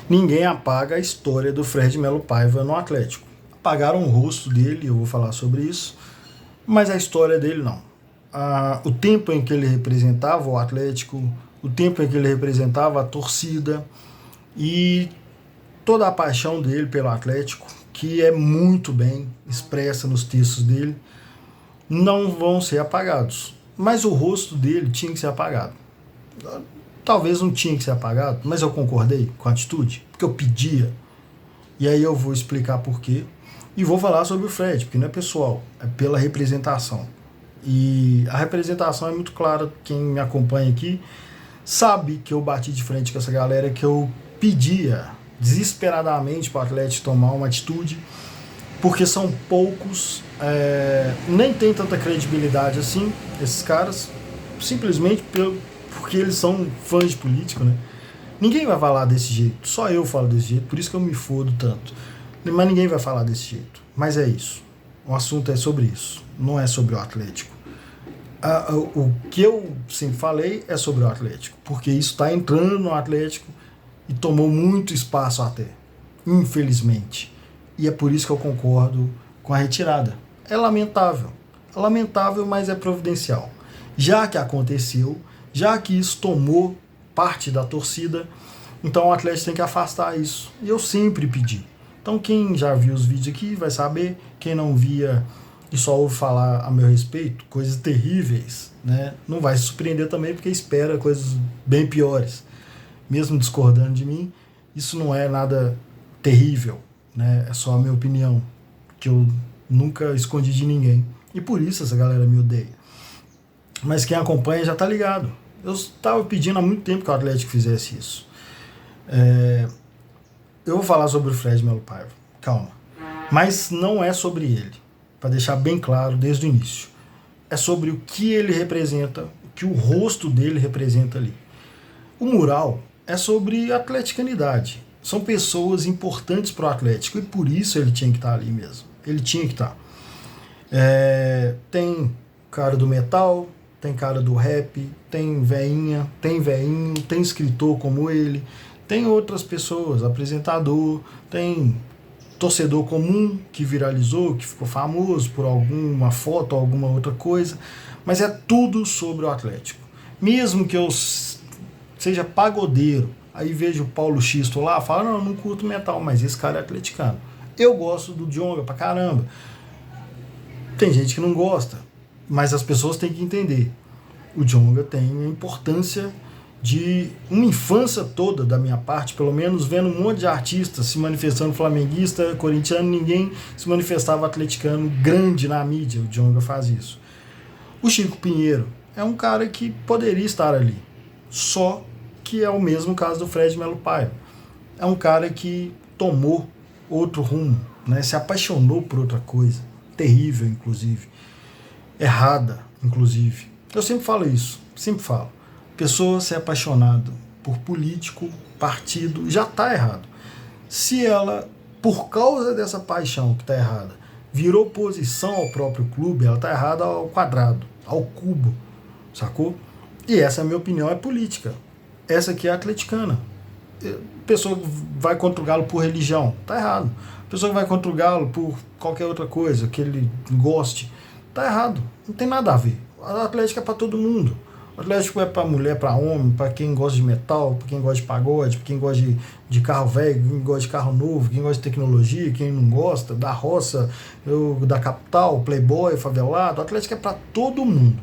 Ninguém apaga a história do Fred Melo Paiva no Atlético. Apagaram o rosto dele, eu vou falar sobre isso, mas a história dele não. O tempo em que ele representava o Atlético, o tempo em que ele representava a torcida e toda a paixão dele pelo Atlético, que é muito bem expressa nos textos dele, não vão ser apagados. Mas o rosto dele tinha que ser apagado. Talvez não tinha que ser apagado, mas eu concordei com a atitude, porque eu pedia. E aí eu vou explicar por quê. E vou falar sobre o Fred, porque não é pessoal, é pela representação. E a representação é muito clara, quem me acompanha aqui sabe que eu bati de frente com essa galera, que eu pedia desesperadamente para o Atlético tomar uma atitude, porque são poucos, nem tem tanta credibilidade assim, esses caras, simplesmente porque eles são fãs de político, né? Ninguém vai falar desse jeito, só eu falo desse jeito, por isso que eu me fodo tanto. Mas ninguém vai falar desse jeito. Mas é isso. O assunto é sobre isso, não é sobre o Atlético. O que eu sempre falei é sobre o Atlético, porque isso está entrando no Atlético e tomou muito espaço até, infelizmente. E é por isso que eu concordo com a retirada. É lamentável, mas é providencial. Já que aconteceu, já que isso tomou parte da torcida, então o Atlético tem que afastar isso. E eu sempre pedi. Então quem já viu os vídeos aqui vai saber, quem não via e só ouve falar a meu respeito, coisas terríveis, né? Não vai se surpreender também, porque espera coisas bem piores. Mesmo discordando de mim, isso não é nada terrível, né? É só a minha opinião, que eu nunca escondi de ninguém. E por isso essa galera me odeia. Mas quem acompanha já tá ligado. Eu estava pedindo há muito tempo que o Atlético fizesse isso. Eu vou falar sobre o Fred Melo Paiva, calma. Mas não é sobre ele, para deixar bem claro desde o início. É sobre o que ele representa, o que o rosto dele representa ali. O mural é sobre atleticanidade. São pessoas importantes para o Atlético e por isso ele tinha que estar ali mesmo. Ele tinha que estar. Tem cara do metal, tem cara do rap, tem veinha, tem veinho, tem escritor como ele, tem outras pessoas, apresentador, tem torcedor comum que viralizou, que ficou famoso por alguma foto ou alguma outra coisa, mas é tudo sobre o Atlético. Mesmo que eu seja pagodeiro, aí vejo o Paulo Xisto lá, fala, não, eu não curto metal, mas esse cara é atleticano. Eu gosto do Djonga pra caramba. Tem gente que não gosta, mas as pessoas têm que entender. O Djonga tem a importância de uma infância toda da minha parte, pelo menos vendo um monte de artistas se manifestando flamenguista, corintiano, ninguém se manifestava atleticano grande na mídia, o Djonga faz isso. O Chico Pinheiro é um cara que poderia estar ali, só que é o mesmo caso do Fred Melo Paiva. É um cara que tomou outro rumo, né? Se apaixonou por outra coisa, terrível inclusive, errada inclusive. Eu sempre falo isso, sempre falo. Pessoa ser apaixonada por político, partido, já está errado. Se ela, por causa dessa paixão que está errada, virou oposição ao próprio clube, ela está errada ao quadrado, ao cubo, sacou? E essa, é a minha opinião, é política. Essa aqui é atleticana. A pessoa que vai contra o Galo por religião, tá errado. A pessoa que vai contra o Galo por qualquer outra coisa que ele goste, tá errado. Não tem nada a ver. A Atlético é para todo mundo. O Atlético é para mulher, para homem, para quem gosta de metal, para quem gosta de pagode, para quem gosta de carro velho, quem gosta de carro novo, quem gosta de tecnologia, quem não gosta, da roça, da capital, playboy, favelado. O Atlético é para todo mundo.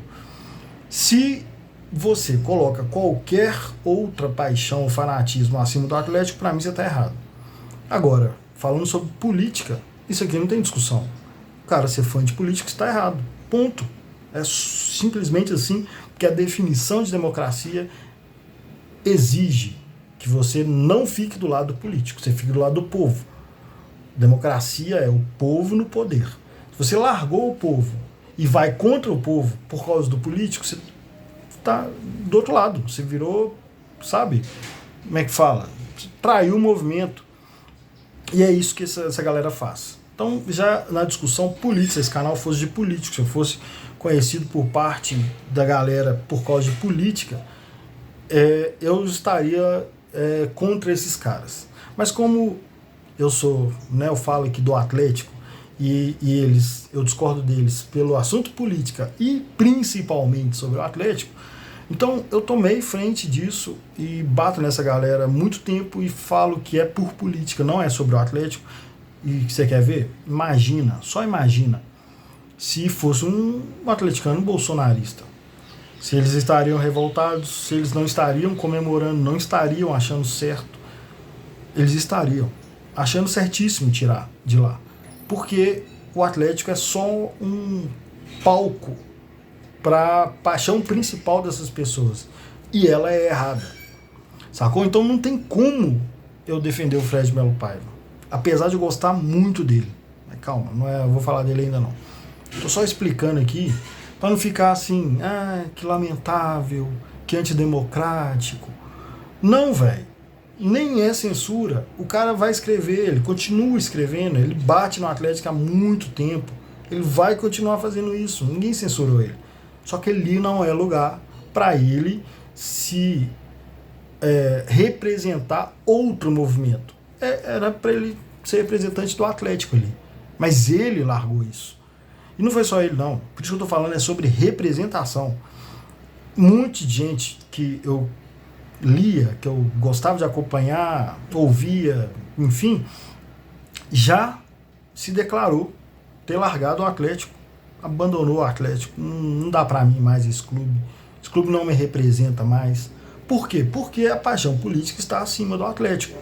Se você coloca qualquer outra paixão ou fanatismo acima do Atlético, para mim você está errado. Agora, falando sobre política, isso aqui não tem discussão. O cara ser fã de política está errado. Ponto. É simplesmente assim, porque a definição de democracia exige que você não fique do lado do político, você fique do lado do povo. Democracia é o povo no poder. Se você largou o povo e vai contra o povo por causa do político, você está do outro lado. Você virou, sabe, como é que fala? Você traiu o movimento. E é isso que essa galera faz. Então, já na discussão política, se esse canal fosse de político, se eu fosse conhecido por parte da galera por causa de política, eu estaria contra esses caras. Mas como eu sou, né, eu falo aqui do Atlético, eu discordo deles pelo assunto política e principalmente sobre o Atlético, então eu tomei frente disso e bato nessa galera há muito tempo e falo que é por política, não é sobre o Atlético. E você quer ver? Imagina, só imagina, se fosse um atleticano bolsonarista. Se eles estariam revoltados, se eles não estariam comemorando, não estariam achando certo, eles estariam achando certíssimo tirar de lá. Porque o Atlético é só um palco para a paixão principal dessas pessoas. E ela é errada. Sacou? Então não tem como eu defender o Fred Melo Paiva. Apesar de eu gostar muito dele. Mas calma, não é, eu vou falar dele ainda não. Tô só explicando aqui para não ficar assim, que lamentável, que antidemocrático. Não, velho. Nem é censura. O cara vai escrever, ele continua escrevendo, ele bate no Atlético há muito tempo. Ele vai continuar fazendo isso. Ninguém censurou ele. Só que ali não é lugar para ele se representar outro movimento. Era para ele ser representante do Atlético ali. Mas ele largou isso. E não foi só ele, não. Por isso que eu tô falando é sobre representação. Um monte de gente que eu lia, que eu gostava de acompanhar, ouvia, enfim, já se declarou ter largado o Atlético, abandonou o Atlético. Não dá pra mim mais esse clube não me representa mais. Por quê? Porque a paixão política está acima do Atlético.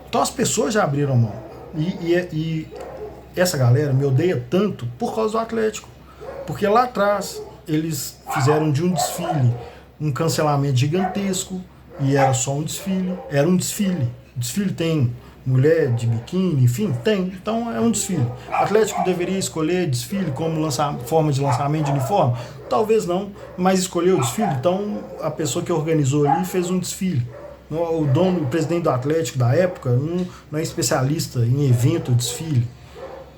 Então as pessoas já abriram mão. E essa galera me odeia tanto por causa do Atlético. Porque lá atrás eles fizeram de um desfile um cancelamento gigantesco. E era só um desfile. Era um desfile. O desfile tem mulher de biquíni, enfim, tem. Então é um desfile. O Atlético deveria escolher desfile como forma de lançamento de uniforme? Talvez não, mas escolheu o desfile. Então a pessoa que organizou ali fez um desfile. O presidente do Atlético da época não é especialista em evento, desfile.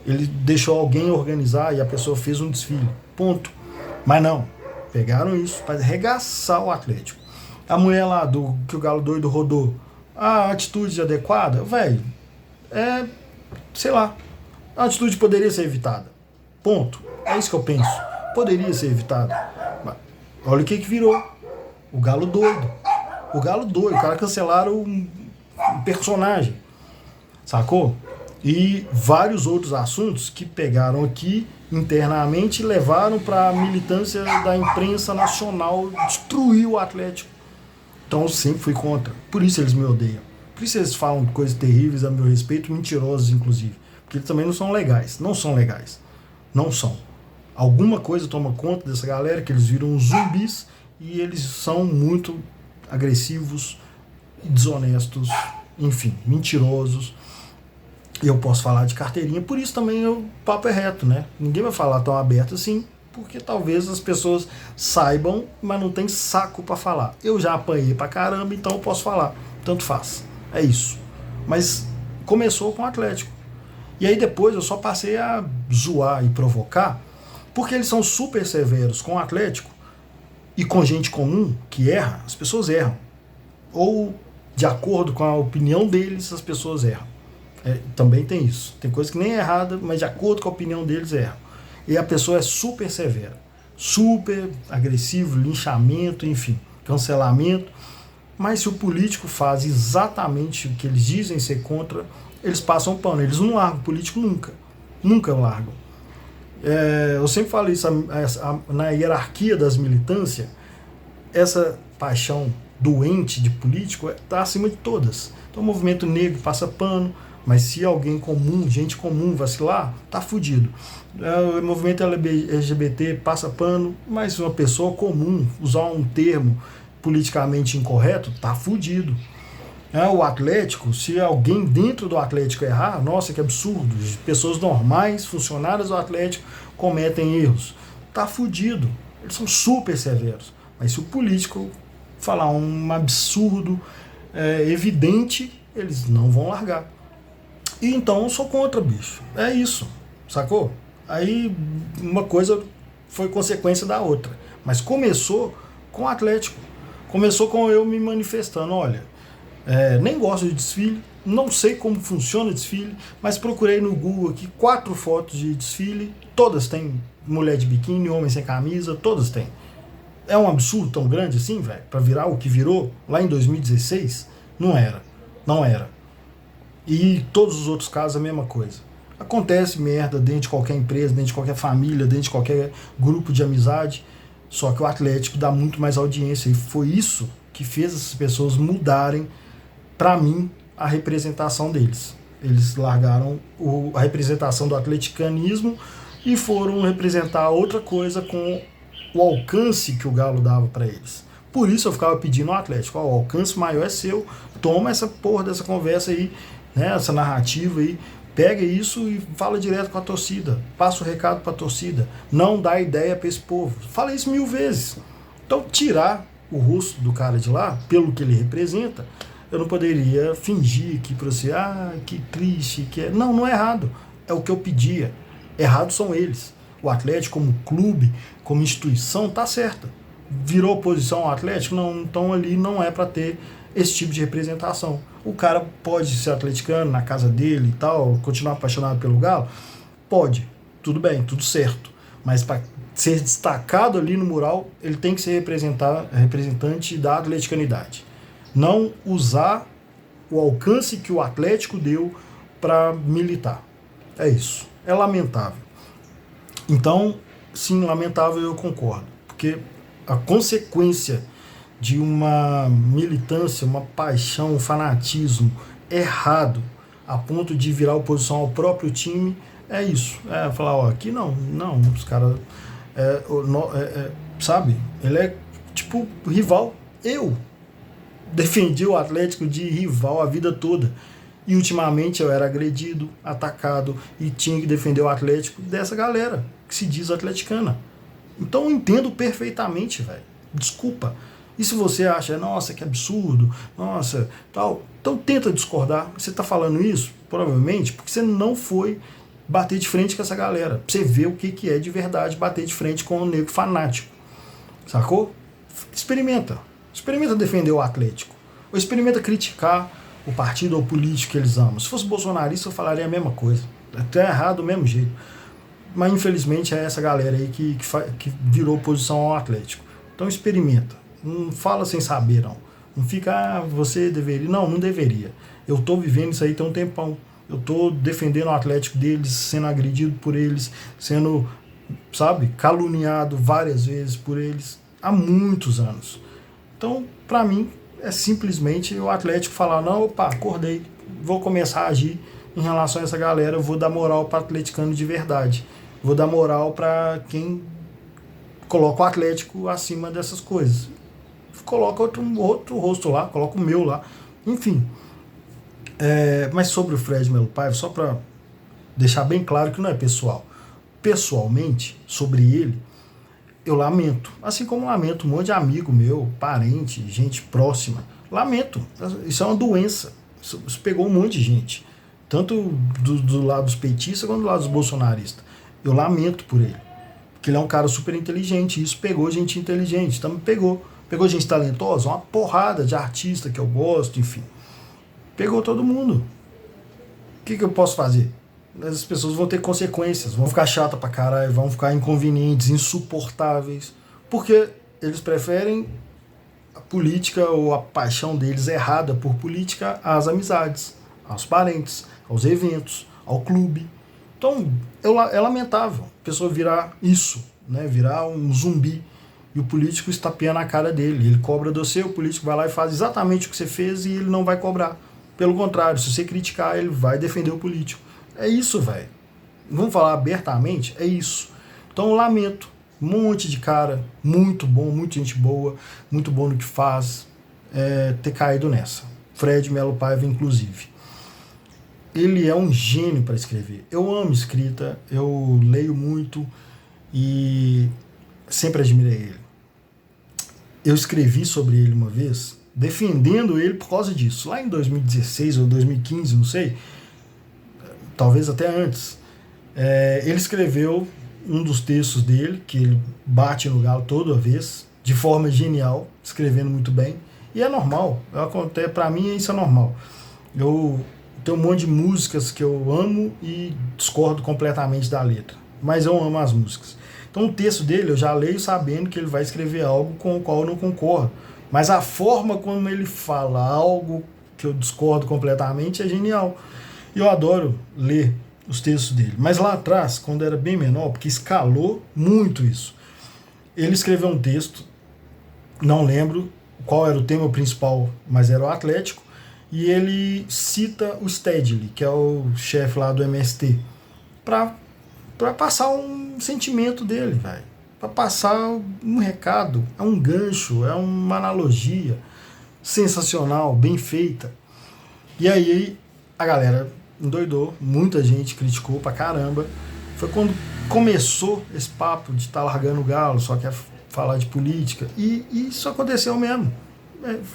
Ele deixou alguém organizar e a pessoa fez um desfile. Ponto. Mas não. Pegaram isso para arregaçar o Atlético. A mulher lá que o Galo Doido rodou, a atitude adequada, velho, sei lá, a atitude poderia ser evitada. Ponto. É isso que eu penso. Poderia ser evitada. Olha o que virou. O Galo Doido. O cara cancelaram um personagem. Sacou? E vários outros assuntos que pegaram aqui internamente e levaram para a militância da imprensa nacional destruir o Atlético. Então eu sempre fui contra. Por isso eles me odeiam. Por isso eles falam coisas terríveis a meu respeito, mentirosas inclusive. Porque eles também não são legais. Não são legais. Não são. Alguma coisa toma conta dessa galera que eles viram zumbis e eles são muito agressivos, desonestos, enfim, mentirosos. E eu posso falar de carteirinha, por isso também o papo é reto, né? Ninguém vai falar tão aberto assim, porque talvez as pessoas saibam, mas não tem saco para falar. Eu já apanhei pra caramba, então eu posso falar. Tanto faz. É isso. Mas começou com o Atlético. E aí depois eu só passei a zoar e provocar, porque eles são super severos com o Atlético e com gente comum que erra, as pessoas erram. Ou de acordo com a opinião deles, as pessoas erram. Também tem isso. Tem coisa que nem é errada, mas de acordo com a opinião deles erram. E a pessoa é super severa. Super agressivo, linchamento, enfim, cancelamento. Mas se o político faz exatamente o que eles dizem ser contra, eles passam pano. Eles não largam o político nunca. Nunca largam. Eu sempre falo isso, na hierarquia das militâncias, essa paixão doente de político está acima de todas. Então o movimento negro passa pano, mas se alguém comum, gente comum vacilar, tá fudido. O movimento LGBT passa pano, mas uma pessoa comum usar um termo politicamente incorreto, tá fudido. O Atlético, se alguém dentro do Atlético errar, nossa, que absurdo. Pessoas normais, funcionários do Atlético, cometem erros. Tá fudido. Eles são super severos. Mas se o político falar um absurdo evidente, eles não vão largar. E então eu sou contra, bicho. É isso, sacou? Aí uma coisa foi consequência da outra. Mas começou com o Atlético. Começou com eu me manifestando, olha, Nem gosto de desfile, não sei como funciona o desfile, mas procurei no Google aqui 4 fotos de desfile, todas têm mulher de biquíni, homem sem camisa, todas têm. É um absurdo tão grande assim, velho, pra virar o que virou lá em 2016? Não era, não era. E todos os outros casos a mesma coisa. Acontece merda dentro de qualquer empresa, dentro de qualquer família, dentro de qualquer grupo de amizade, só que o Atlético dá muito mais audiência, e foi isso que fez essas pessoas mudarem, para mim, a representação deles. Eles largaram a representação do atleticanismo e foram representar outra coisa com o alcance que o Galo dava para eles. Por isso eu ficava pedindo ao Atlético, o alcance maior é seu, toma essa porra dessa conversa aí, né, essa narrativa aí, pega isso e fala direto com a torcida, passa o recado para a torcida, não dá ideia para esse povo. Fala isso 1000 vezes. Então tirar o rosto do cara de lá, pelo que ele representa, eu não poderia fingir aqui para você, que triste, que é. Não, não é errado. É o que eu pedia. Errados são eles. O Atlético, como clube, como instituição, tá certa. Virou oposição ao Atlético? Não, então ali não é para ter esse tipo de representação. O cara pode ser atleticano na casa dele e tal, continuar apaixonado pelo Galo? Pode. Tudo bem, tudo certo. Mas para ser destacado ali no mural, ele tem que ser representante da atleticanidade. Não usar o alcance que o Atlético deu para militar. É isso. É lamentável. Então, sim, lamentável, eu concordo. Porque a consequência de uma militância, uma paixão, um fanatismo errado, a ponto de virar oposição ao próprio time, é isso. É falar, aqui não, os caras... sabe? Ele é tipo rival. Eu defendi o Atlético de rival a vida toda. E ultimamente eu era agredido, atacado e tinha que defender o Atlético dessa galera que se diz atleticana. Então eu entendo perfeitamente, velho. Desculpa. E se você acha, nossa, que absurdo, nossa, tal, então tenta discordar. Você tá falando isso, provavelmente, porque você não foi bater de frente com essa galera. Pra você ver o que é de verdade bater de frente com o nego fanático. Sacou? Experimenta. Experimenta defender o Atlético. Ou experimenta criticar o partido ou o político que eles amam. Se fosse bolsonarista, eu falaria a mesma coisa. Até errado do mesmo jeito. Mas infelizmente é essa galera aí que virou oposição ao Atlético. Então experimenta. Não fala sem saber, não. Não fica, você deveria. Não, não deveria. Eu tô vivendo isso aí tem um tempão. Eu tô defendendo o Atlético deles, sendo agredido por eles, sendo, sabe, caluniado várias vezes por eles há muitos anos. Então, pra mim, é simplesmente o Atlético falar, não, opa, acordei, vou começar a agir em relação a essa galera, eu vou dar moral para atleticano de verdade. Vou dar moral para quem coloca o Atlético acima dessas coisas. Coloca outro rosto lá, coloca o meu lá, enfim. Mas sobre o Fred Melo Paiva, só para deixar bem claro que não é pessoal. Pessoalmente, sobre ele, eu lamento. Assim como lamento um monte de amigo meu, parente, gente próxima. Lamento. Isso é uma doença. Isso pegou um monte de gente. Tanto do lado dos petistas quanto do lado dos bolsonaristas. Eu lamento por ele. Porque ele é um cara super inteligente. E isso pegou gente inteligente. Então pegou. Pegou gente talentosa, uma porrada de artista que eu gosto, enfim. Pegou todo mundo. O que eu posso fazer? As pessoas vão ter consequências, vão ficar chatas pra caralho, vão ficar inconvenientes, insuportáveis, porque eles preferem a política ou a paixão deles errada por política às amizades, aos parentes, aos eventos, ao clube. Então, é lamentável a pessoa virar isso, né? Virar um zumbi e o político estapeia na cara dele. Ele cobra de você, o político vai lá e faz exatamente o que você fez e ele não vai cobrar. Pelo contrário, se você criticar, ele vai defender o político. É isso, velho. Vamos falar abertamente? É isso. Então eu lamento. Um monte de cara muito bom, muita gente boa, muito bom no que faz, ter caído nessa. Fred Melo Paiva, inclusive. Ele é um gênio para escrever. Eu amo escrita, eu leio muito e sempre admirei ele. Eu escrevi sobre ele uma vez, defendendo ele por causa disso. Lá em 2016 ou 2015, não sei, talvez até antes, ele escreveu um dos textos dele, que ele bate no Galo toda vez, de forma genial, escrevendo muito bem, E é normal, para mim isso é normal. Eu tenho um monte de músicas que eu amo e discordo completamente da letra, mas eu amo as músicas. Então o texto dele eu já leio sabendo que ele vai escrever algo com o qual eu não concordo, mas a forma como ele fala algo que eu discordo completamente é genial. E eu adoro ler os textos dele. Mas lá atrás, quando era bem menor, porque escalou muito isso, ele escreveu um texto, não lembro qual era o tema principal, mas era o Atlético, e ele cita o Stedley, que é o chefe lá do MST, para passar um sentimento dele, velho. Para passar um recado, é um gancho, é uma analogia sensacional, bem feita. E aí a galera endoidou, muita gente criticou pra caramba. Foi quando começou esse papo de estar largando o galo, só quer falar de política. E isso aconteceu mesmo.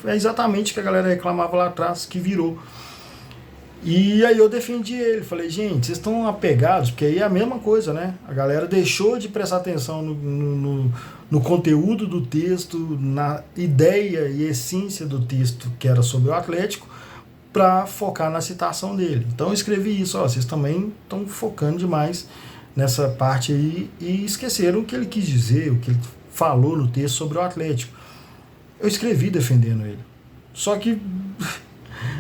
É exatamente o que a galera reclamava lá atrás, que virou. E aí eu defendi ele, falei, gente, vocês estão apegados, porque aí é a mesma coisa, né? A galera deixou de prestar atenção no conteúdo do texto, na ideia e essência do texto, que era sobre o Atlético, para focar na citação dele. Então eu escrevi isso, ó, vocês também estão focando demais nessa parte aí e esqueceram o que ele quis dizer, o que ele falou no texto sobre o Atlético. Eu escrevi defendendo ele. Só que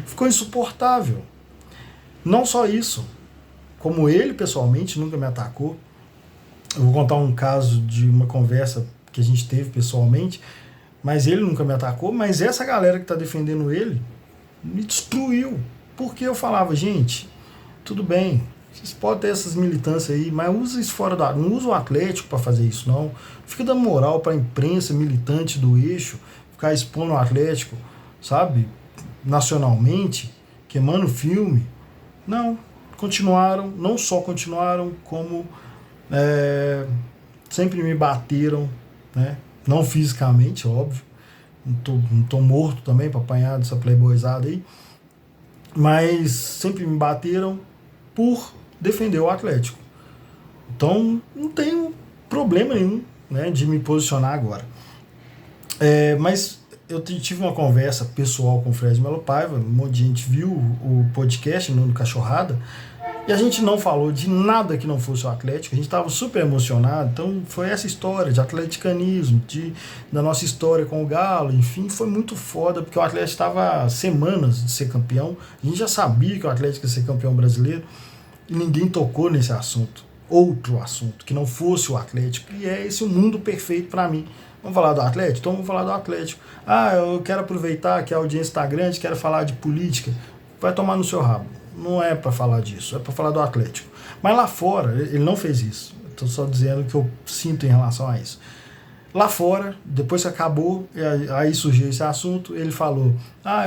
ficou insuportável. Não só isso, como ele pessoalmente nunca me atacou. Eu vou contar um caso de uma conversa que a gente teve pessoalmente, mas ele nunca me atacou, mas essa galera que está defendendo ele me destruiu, porque eu falava, gente, tudo bem, vocês podem ter essas militâncias aí, mas usa isso fora da... Não usa o Atlético para fazer isso, não. Fica dando moral para a imprensa militante do eixo, ficar expondo o Atlético, sabe, nacionalmente, queimando filme. Não, continuaram, não só continuaram, como sempre me bateram, né? Não fisicamente, óbvio. Não tô morto também para apanhar dessa playboyzada aí, mas sempre me bateram por defender o Atlético. Então não tenho problema nenhum, né, de me posicionar agora. Mas eu tive uma conversa pessoal com o Fred Melo Paiva, um monte de gente viu o podcast no Cachorrada, e a gente não falou de nada que não fosse o Atlético, a gente estava super emocionado, então foi essa história de atleticanismo, da nossa história com o Galo, enfim, foi muito foda, porque o Atlético estava semanas de ser campeão, a gente já sabia que o Atlético ia ser campeão brasileiro, e ninguém tocou nesse assunto, outro assunto, que não fosse o Atlético, e é esse o mundo perfeito para mim. Vamos falar do Atlético? Então vamos falar do Atlético. Ah, eu quero aproveitar que a audiência está grande, quero falar de política, vai tomar no seu rabo. Não é para falar disso, é para falar do Atlético. Mas lá fora, ele não fez isso. Estou só dizendo o que eu sinto em relação a isso. Lá fora, depois que acabou, aí surgiu esse assunto, ele falou,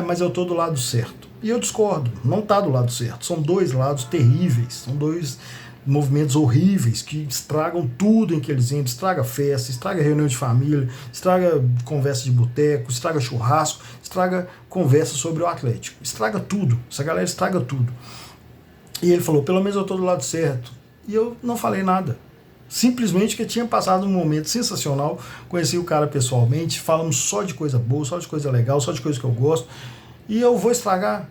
mas eu estou do lado certo. E eu discordo, não está do lado certo. São dois lados terríveis, são dois movimentos horríveis que estragam tudo em que eles entram, estraga festa, estraga reunião de família, estraga conversa de boteco, estraga churrasco, estraga conversa sobre o Atlético, estraga tudo, essa galera estraga tudo. E ele falou, pelo menos eu estou do lado certo. E eu não falei nada, simplesmente que eu tinha passado um momento sensacional, conheci o cara pessoalmente, falamos só de coisa boa, só de coisa legal, só de coisa que eu gosto, e eu vou estragar.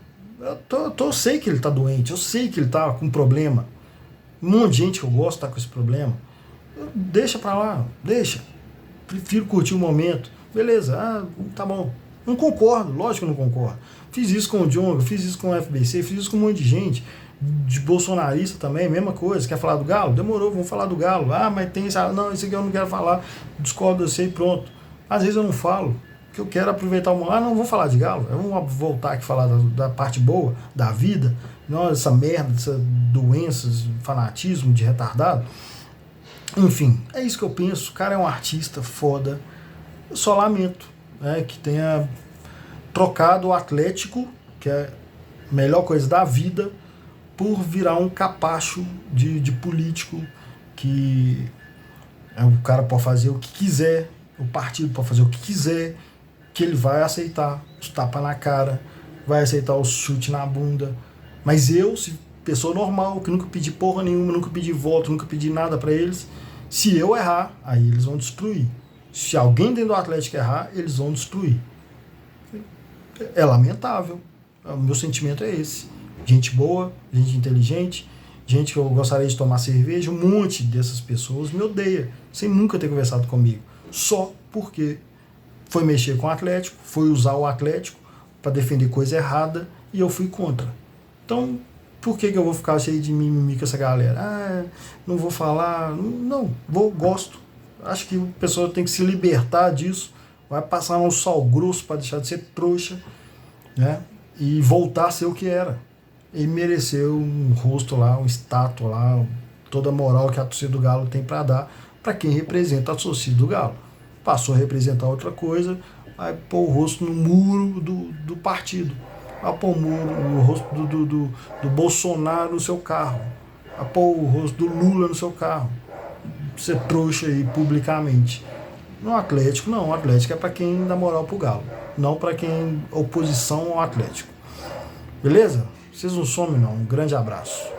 Eu sei que ele está doente, eu sei que ele está com problema. Um monte de gente que eu gosto tá com esse problema. Deixa pra lá, deixa. Prefiro curtir o momento. Beleza, tá bom. Não concordo, lógico que eu não concordo. Fiz isso com o Djonga, fiz isso com o FBC, fiz isso com um monte de gente. De bolsonarista também, mesma coisa. Quer falar do Galo? Demorou, vamos falar do Galo. Mas tem isso. Não, isso aqui eu não quero falar. Discordo de você e pronto. Às vezes eu não falo, porque eu quero aproveitar o momento. Não vou falar de Galo. Vamos voltar aqui e falar da parte boa, da vida. Não, essa merda, essa doença, fanatismo de retardado. Enfim, é isso que eu penso. O cara é um artista foda. Eu só lamento, né, que tenha trocado o Atlético, que é a melhor coisa da vida, por virar um capacho de político, que o cara pode fazer o que quiser, o partido pode fazer o que quiser, que ele vai aceitar os tapas na cara, vai aceitar o chute na bunda. Mas eu, pessoa normal, que nunca pedi porra nenhuma, nunca pedi voto, nunca pedi nada pra eles, se eu errar, aí eles vão destruir. Se alguém dentro do Atlético errar, eles vão destruir. É lamentável. O meu sentimento é esse. Gente boa, gente inteligente, gente que eu gostaria de tomar cerveja, um monte dessas pessoas me odeia, sem nunca ter conversado comigo. Só porque foi mexer com o Atlético, foi usar o Atlético para defender coisa errada e eu fui contra. Então, por que eu vou ficar cheio de mimimi com essa galera? Ah, não vou falar. Não, gosto. Acho que a pessoa tem que se libertar disso, vai passar um sal grosso para deixar de ser trouxa, né? E voltar a ser o que era. E mereceu um rosto lá, uma estátua lá, toda a moral que a torcida do Galo tem para dar para quem representa a torcida do Galo. Passou a representar outra coisa, vai pôr o rosto no muro do partido. Vai pôr o rosto do Bolsonaro no seu carro. Vai pôr o rosto do Lula no seu carro. Ser trouxa aí publicamente. No Atlético, não. O Atlético é para quem dá moral pro Galo. Não para quem oposição ao Atlético. Beleza? Vocês não somem, não. Um grande abraço.